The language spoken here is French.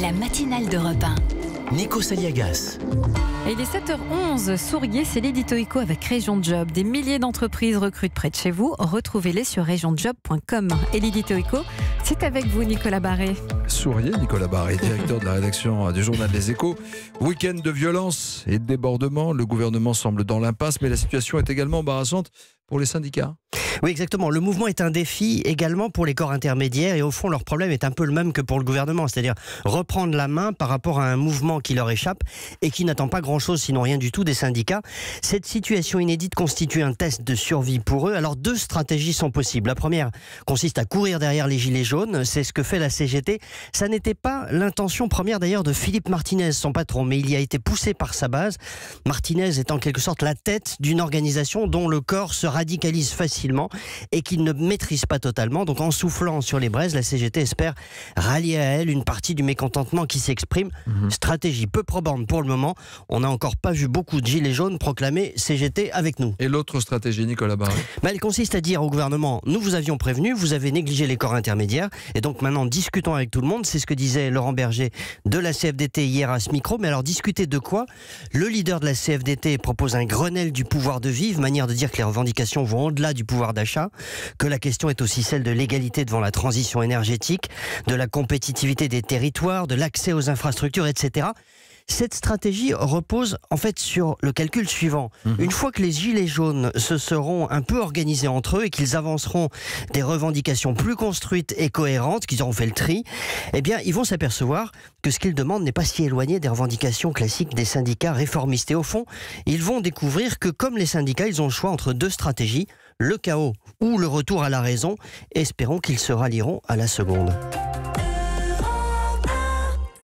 La matinale d'Europe 1. Nico Saliagas. Et il est 7h11, souriez, c'est l'édito éco avec Région Job. Des milliers d'entreprises recrutent près de chez vous. Retrouvez-les sur regionjob.com. Et l'édito éco, c'est avec vous, Nicolas Barré. Souriez, Nicolas Barré, directeur de la rédaction du journal Les Échos. Week-end de violence et de débordement. Le gouvernement semble dans l'impasse, mais la situation est également embarrassante pour les syndicats. Oui, exactement. Le mouvement est un défi également pour les corps intermédiaires et au fond, leur problème est un peu le même que pour le gouvernement, c'est-à-dire reprendre la main par rapport à un mouvement qui leur échappe et qui n'attend pas grand-chose, sinon rien du tout, des syndicats. Cette situation inédite constitue un test de survie pour eux. Alors, deux stratégies sont possibles. La première consiste à courir derrière les gilets jaunes. C'est ce que fait la CGT. Ça n'était pas l'intention première d'ailleurs de Philippe Martinez, son patron, mais il y a été poussé par sa base. Martinez est en quelque sorte la tête d'une organisation dont le corps se radicalise facilement et qu'il ne maîtrise pas totalement. Donc en soufflant sur les braises, la CGT espère rallier à elle une partie du mécontentement qui s'exprime. Stratégie peu probante pour le moment. On n'a encore pas vu beaucoup de gilets jaunes proclamer CGT avec nous. Et l'autre stratégie, Nicolas Barré? Elle consiste à dire au gouvernement, nous vous avions prévenu, vous avez négligé les corps intermédiaires et donc maintenant discutons avec tout le monde. C'est ce que disait Laurent Berger de la CFDT hier à ce micro. Mais alors discuter de quoi? Le leader de la CFDT propose un Grenelle du pouvoir de vivre, manière de dire que les revendications vont au-delà du pouvoir d'achat, que la question est aussi celle de l'égalité devant la transition énergétique, de la compétitivité des territoires, de l'accès aux infrastructures, etc. Cette stratégie repose en fait sur le calcul suivant. Une fois que les gilets jaunes se seront un peu organisés entre eux et qu'ils avanceront des revendications plus construites et cohérentes, qu'ils auront fait le tri, eh bien, ils vont s'apercevoir que ce qu'ils demandent n'est pas si éloigné des revendications classiques des syndicats réformistes. Et au fond, ils vont découvrir que comme les syndicats, ils ont le choix entre deux stratégies, le chaos ou le retour à la raison. Espérons qu'ils se rallieront à la seconde.